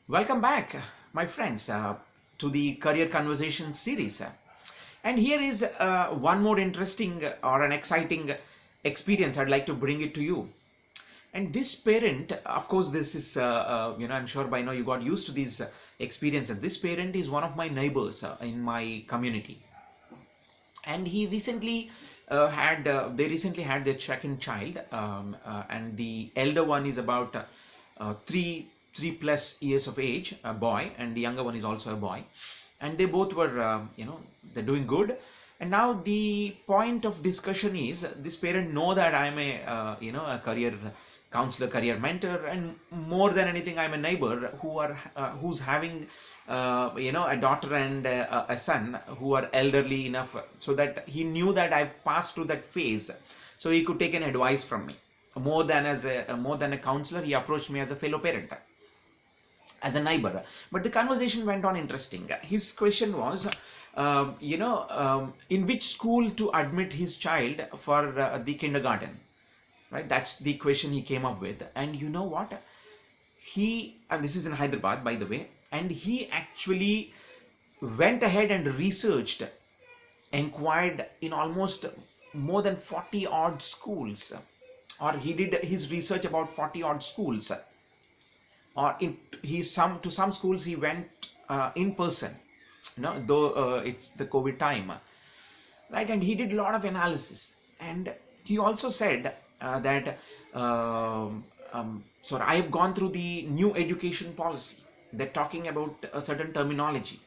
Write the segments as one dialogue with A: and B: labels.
A: Welcome back, my friends, to the Career Conversation series. And here is one more interesting or an exciting experience I'd like to bring it to you. And this parent, of course, this is, I'm sure by now you got used to these experiences. This parent is one of my neighbors in my community. And he recently they recently had their second child, and the elder one is about three plus years of age, a boy, and the younger one is also a boy, and they both were they're doing good. And now the point of discussion is this parent know that I'm a career counselor, career mentor, and more than anything I'm a neighbor who's having a daughter and a son who are elderly enough, so that he knew that I've passed through that phase, so he could take an advice from me. More than a counselor, he approached me as a fellow parent, as a neighbor. But the conversation went on interesting. His question was, in which school to admit his child for the kindergarten, right? That's the question he came up with. And you know what? And this is in Hyderabad, by the way, and he actually went ahead and researched, inquired in almost more than 40 odd schools, or he did his research about 40 odd schools, or to some schools he went in person, though it's the COVID time, right? And he did a lot of analysis, and he also said that so I have gone through the new education policy. They're talking about a certain terminology.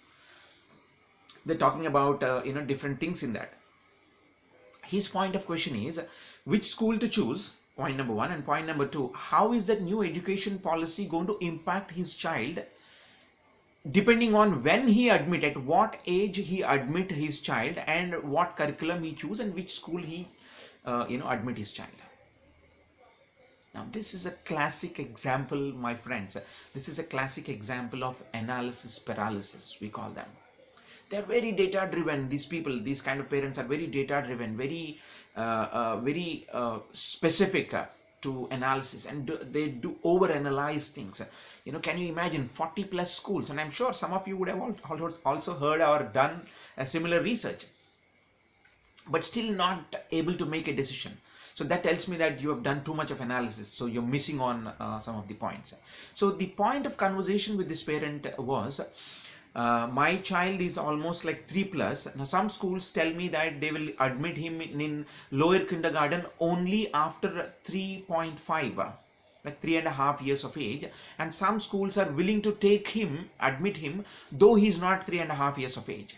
A: They're talking about different things in that. His point of question is which school to choose, point number one, and point number two, how is that new education policy going to impact his child, depending on when he admit, at what age he admit his child, and what curriculum he choose, and which school he admit his child. Now this is a classic example, my friends. This is a classic example of analysis paralysis, we call them. They're very data driven. These people, these kind of parents are very data driven, very specific to analysis, and they do over analyze things. Can you imagine 40 plus schools? And I'm sure some of you would have also heard or done a similar research, but still not able to make a decision. So that tells me that you have done too much of analysis, so you're missing on some of the points. So the point of conversation with this parent was, my child is almost like 3 plus. Now some schools tell me that they will admit him in lower kindergarten only after 3.5, like 3.5 years of age, and some schools are willing to admit him though he's not 3.5 years of age.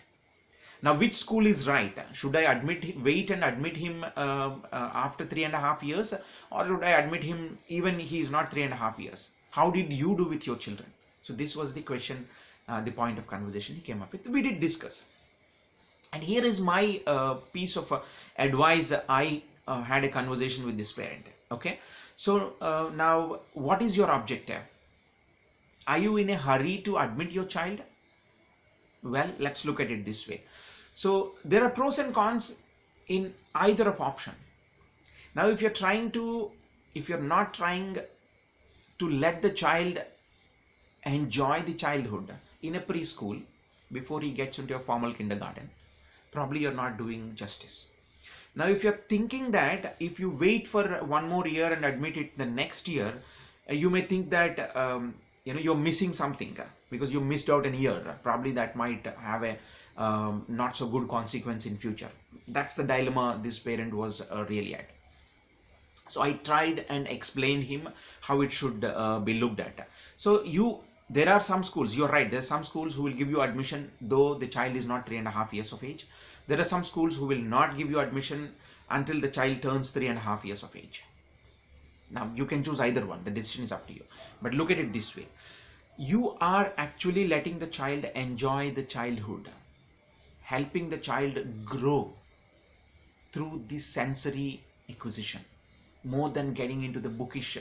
A: Now, which school is right? Should I wait and admit him after 3.5 years, or should I admit him even he is not 3.5 years? How did you do with your children? So this was the question, the point of conversation he came up with. We did discuss. And here is my piece of advice. I had a conversation with this parent. Okay. So now, what is your objective? Are you in a hurry to admit your child? Well, let's look at it this way. So there are pros and cons in either of option. Now, if you're not trying to let the child enjoy the childhood in a preschool before he gets into a formal kindergarten, probably you're not doing justice. Now, if you're thinking that if you wait for one more year and admit it the next year, you may think that you're missing something because you missed out a year. Probably that might have a not so good consequence in future. That's the dilemma this parent was really at. So I tried and explained him how it should be looked at. So there are some schools, you're right, there's some schools who will give you admission though the child is not 3.5 years of age. There are some schools who will not give you admission until the child turns 3.5 years of age. Now you can choose either one, the decision is up to you. But look at it this way. You are actually letting the child enjoy the childhood, helping the child grow through the sensory acquisition, more than getting into the bookish,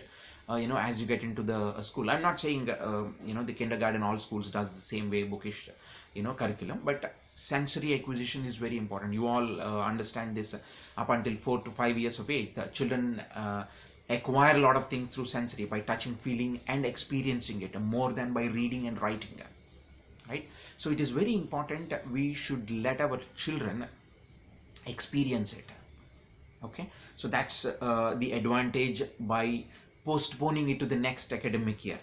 A: as you get into the school. I'm not saying, the kindergarten, all schools does the same way, bookish, curriculum, but sensory acquisition is very important. You all understand this. Up until 4 to 5 years of age, the children acquire a lot of things through sensory, by touching, feeling and experiencing it, more than by reading and writing, right? So it is very important we should let our children experience it. Okay, so that's the advantage by postponing it to the next academic year.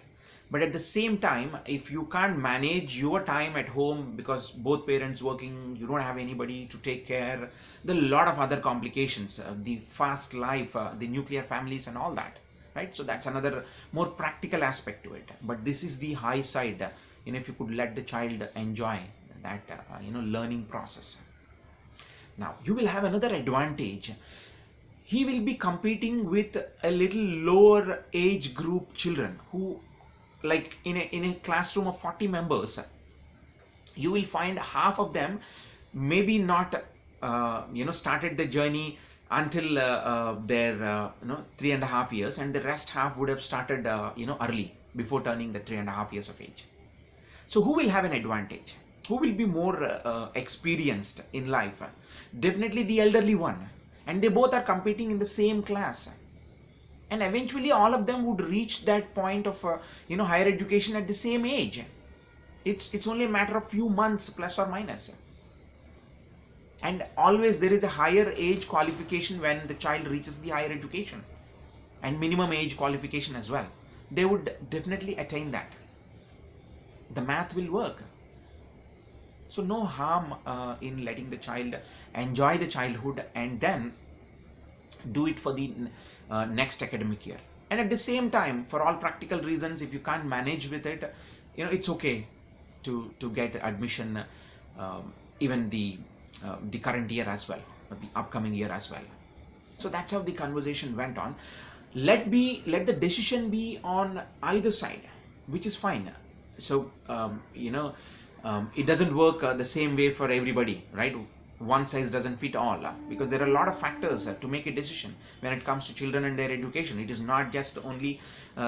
A: But at the same time, if you can't manage your time at home because both parents working, you don't have anybody to take care, there are a lot of other complications, the fast life, the nuclear families and all that, right? So that's another more practical aspect to it. But this is the high side, if you could let the child enjoy that learning process. Now you will have another advantage. He will be competing with a little lower age group children who, like in a classroom of 40 members, you will find half of them maybe not started the journey until their 3.5 years, and the rest half would have started early, before turning the 3.5 years of age. So who will have an advantage? Who will be more experienced in life? Definitely the elderly one, and they both are competing in the same class, and eventually all of them would reach that point of higher education at the same age. It's only a matter of few months, plus or minus. And always there is a higher age qualification when the child reaches the higher education, and minimum age qualification as well. They would definitely attain that. The math will work. So no harm in letting the child enjoy the childhood and then do it for the next academic year. And at the same time, for all practical reasons, if you can't manage with it, it's okay to get admission even the current year as well, or the upcoming year as well. So that's how the conversation went on. Let the decision be on either side, which is fine. So it doesn't work the same way for everybody, right? One size doesn't fit all, because there are a lot of factors to make a decision when it comes to children and their education. It is not just only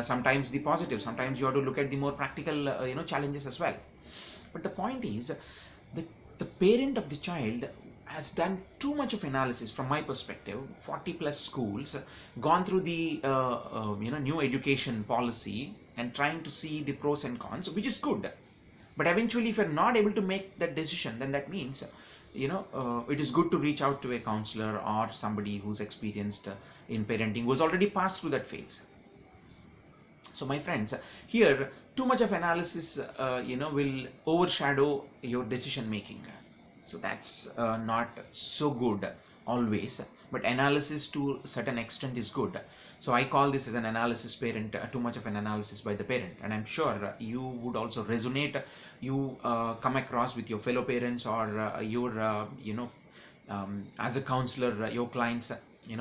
A: sometimes the positive. Sometimes you have to look at the more practical challenges as well. But the point is, the parent of the child has done too much of analysis from my perspective. 40 plus schools, gone through the new education policy and trying to see the pros and cons, which is good. But eventually, if you're not able to make that decision, then that means it is good to reach out to a counselor or somebody who's experienced in parenting, who's already passed through that phase. So my friends, here too much of analysis will overshadow your decision making. So that's not so good always, but analysis to a certain extent is good. So I call this as an analysis parent, too much of an analysis by the parent. And I'm sure you would also resonate, you come across with your fellow parents or your as a counselor, your clients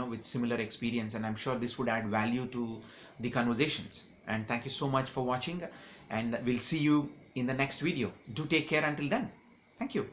A: with similar experience, and I'm sure this would add value to the conversations. And thank you so much for watching, and we'll see you in the next video. Do take care until then. Thank you.